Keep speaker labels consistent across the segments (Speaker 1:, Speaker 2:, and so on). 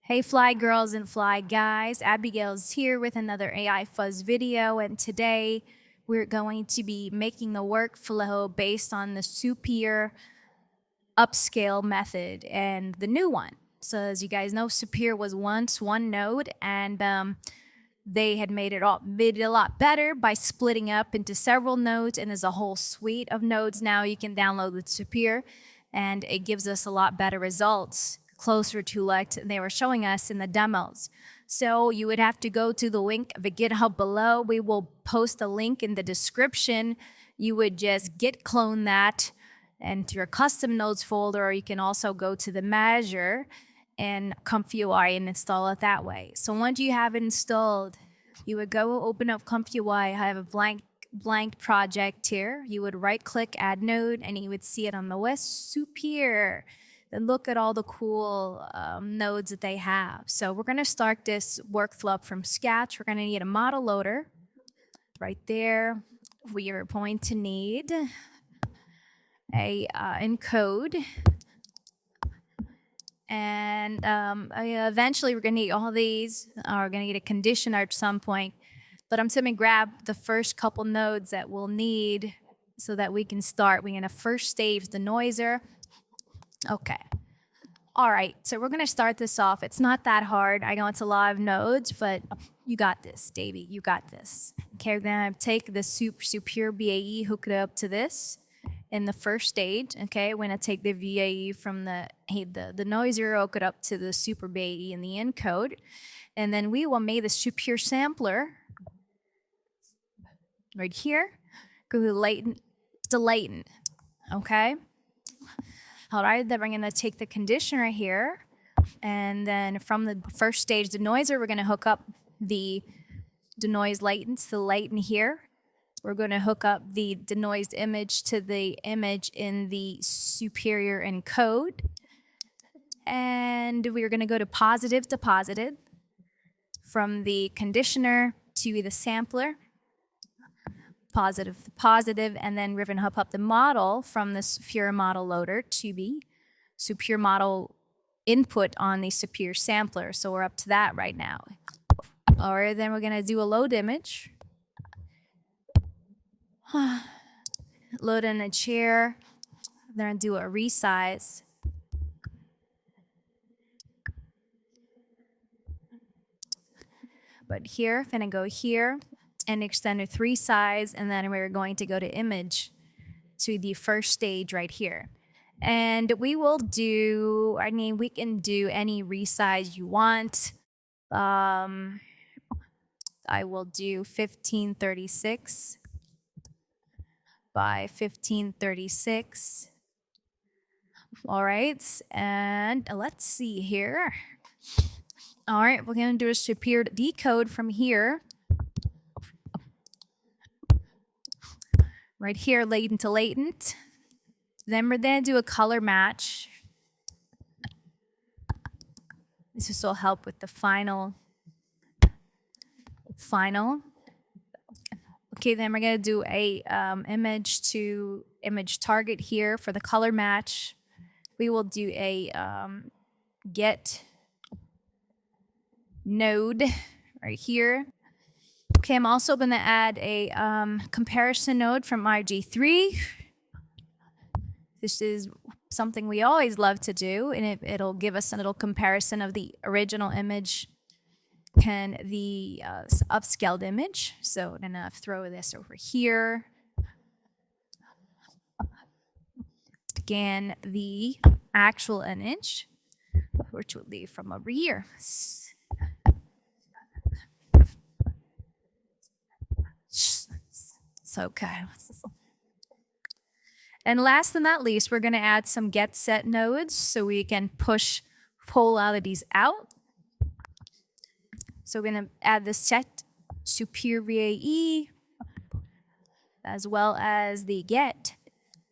Speaker 1: Hey Fly Girls and Fly Guys, Abigail's here with another AIFuzz video, and today we're going to be making the workflow based on the Supir upscale method and the new one. So as you guys know, Supir was once one node, and they had made it a lot better by splitting up into several nodes, and there's a whole suite of nodes now you can download with Supir, and it gives us a lot better results, closer to like they were showing us in the demos. So you would have to go to the link of the GitHub below. We will post a link in the description. You would just git clone that into your custom nodes folder, or you can also go to the measure and ComfyUI and install it that way. So once you have it installed, you would go open up ComfyUI. I have a blank project here. You would right click add node and you would see it on the list, Supir. Then look at all the cool nodes that they have. So we're gonna start this workflow up from scratch. We're gonna need a model loader right there. We are going to need a encode, and eventually we're gonna need all these. We're gonna need a conditioner at some point, but I'm just gonna grab the first couple nodes that we'll need so that we can start. We're gonna first stage the noiser. Okay. All right, so we're gonna start this off. It's not that hard. I know it's a lot of nodes, but you got this, Davey, you got this. Okay, we're gonna take the Supir BAE, hook it up to this in the first stage. Okay, we're gonna take the VAE from the noiser, hook it up to the Supir BAE in the encode. And then we will make the Supir sampler right here, go to latent, okay? All right, then we're gonna take the conditioner here, and then from the first stage, the noiser, we're gonna hook up the denoise latent to the latent here. We're gonna hook up the denoised image to the image in the superior encode. And we're gonna go to positive, from the conditioner to the sampler, positive, and then we're gonna hook up the model from the Supir model loader to the Supir model input on the Supir sampler. So we're up to that right now. All right, then we're gonna do a load image. Load in a chair. Then do a resize. But here, I'm gonna go here and extend it 3 size, and then we're going to go to image to the first stage right here. And we will do, we can do any resize you want. I will do 1536 by 1536. All right, and let's see here. All right, we're gonna do a Supir decode from here. Right here, latent to latent. Then we're gonna do a color match. This will help with the final. Okay, then we're gonna do a image to image target here for the color match. We will do a get node right here. Okay, I'm also going to add a comparison node from RG3. This is something we always love to do, and it'll give us a little comparison of the original image and the upscaled image. So I'm going to throw this over here. Again, the actual image, which would be from over here. Okay. And last but not least, we're going to add some get set nodes so we can push polarities out. So we're going to add the set Supir VAE as well as the get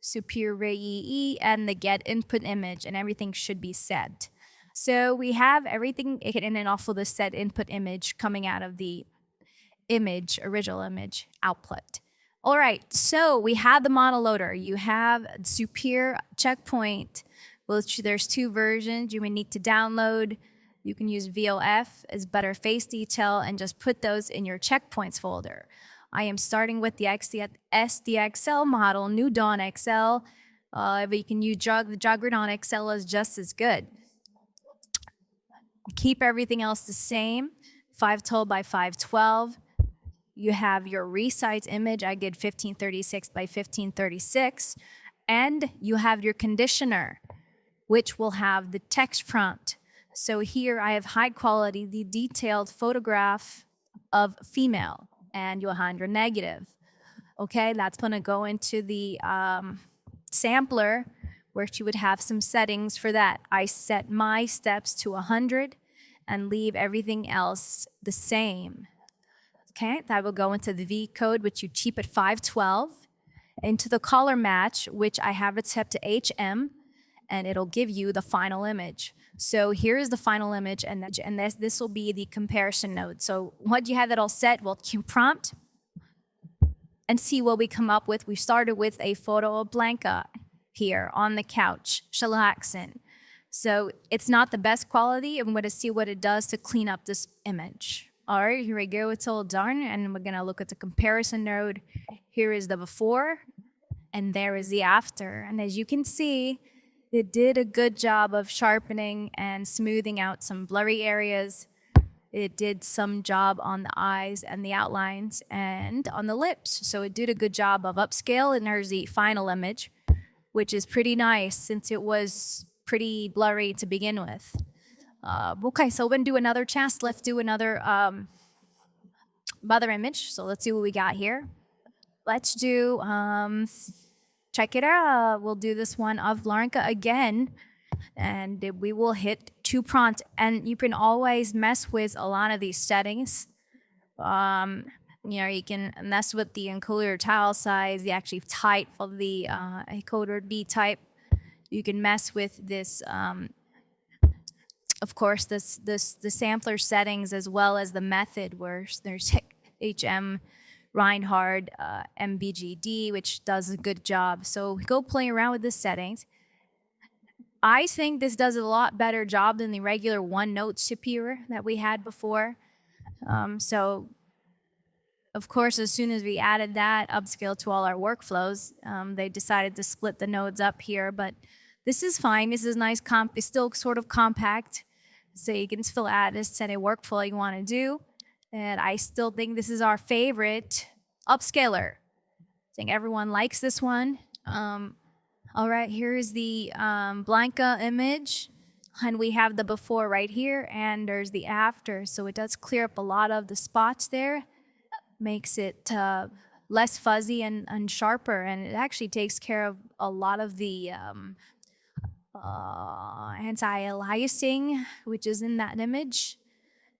Speaker 1: Supir VAE and the get input image, and everything should be set. So we have everything in and off of the set input image coming out of the original image output. All right, so we have the model loader. You have Supir checkpoint, which there's 2 versions. You may need to download You can use VOF as better face detail and just put those in your checkpoints folder. I am starting with the SDXL model, New Dawn XL, but you can use the Juggernaut XL is just as good. Keep everything else the same, 512 by 512. You have your resize image. I did 1536 by 1536. And you have your conditioner, which will have the text prompt. So here I have high quality, the detailed photograph of female, and you'll have your negative. Okay, that's gonna go into the sampler where she would have some settings for that. I set my steps to 100 and leave everything else the same. Okay, that will go into the V code, which you keep at 512, into the color match, which I have it set to HM, and it'll give you the final image. So here's the final image, and this will be the comparison node. So once you have that all set, we'll prompt and see what we come up with. We started with a photo of Blanca here on the couch, chillaxing. So it's not the best quality. I'm going to see what it does to clean up this image. All right, here we go. It's all done, and we're going to look at the comparison node. Here is the before, and there is the after. And as you can see, it did a good job of sharpening and smoothing out some blurry areas. It did some job on the eyes and the outlines and on the lips. So it did a good job of upscale, and there's the final image, which is pretty nice since it was pretty blurry to begin with. Okay, so we're gonna do another test. Let's do another other image. So let's see what we got here. Let's do, check it out. We'll do this one of Blanca again, and we will hit 2 prompts. And you can always mess with a lot of these settings. You can mess with the encoder tile size, the actual type of the encoder B type. You can mess with this, of course, the sampler settings, as well as the method where there's HM, Reinhard, MBGD, which does a good job. So go play around with the settings. I think this does a lot better job than the regular one-note Supir that we had before. So, of course, as soon as we added that upscale to all our workflows, they decided to split the nodes up here. But this is fine. This is nice. It's still sort of compact, so you can still add this set of workflow you want to do. And I still think this is our favorite upscaler. I think everyone likes this one. All right, here's the Blanca image, and we have the before right here, and there's the after. So it does clear up a lot of the spots there, makes it less fuzzy and sharper, and it actually takes care of a lot of the anti-aliasing, which is in that image.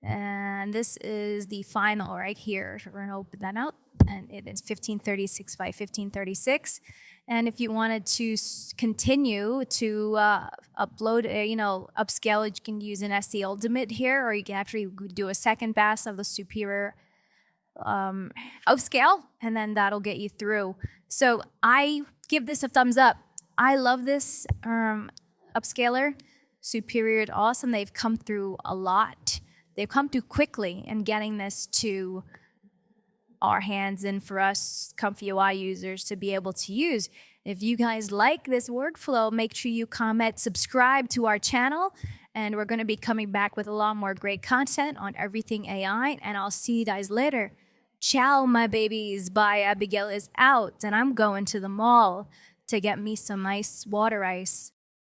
Speaker 1: And this is the final right here. So we're gonna open that out, and it is 1536 by 1536. And if you wanted to continue to upload, upscale it, you can use an SD Ultimate here, or you can actually do a second pass of the Supir upscale, and then that'll get you through. So I give this a thumbs up. I love this upscaler. Supir, awesome. They've come through a lot. They've come through quickly in getting this to our hands and for us ComfyUI users to be able to use. If you guys like this workflow, make sure you comment, subscribe to our channel, and we're going to be coming back with a lot more great content on everything AI, and I'll see you guys later. Ciao, my babies. Bye. Abigail is out, and I'm going to the mall to get me some nice water ice.